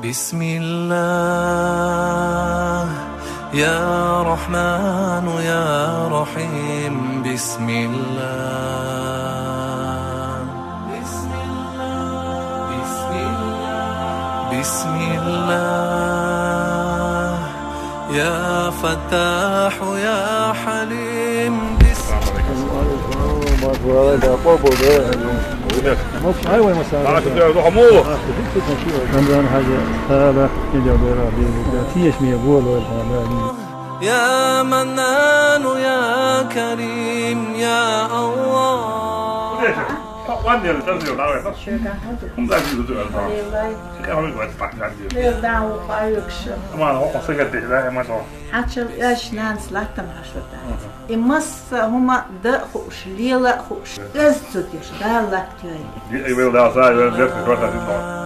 بسم الله يا رحمن يا رحيم. بسم الله بسم الله بسم الله بسم الله يا فتاح يا حليم. يا منان يا كريم يا الله. حتى ايش ناس لا تمحشوتا امس هما ده خوش ليلا خوش ازتك يش ده لك تي Ik wil daar zijn, dat is wat dat is.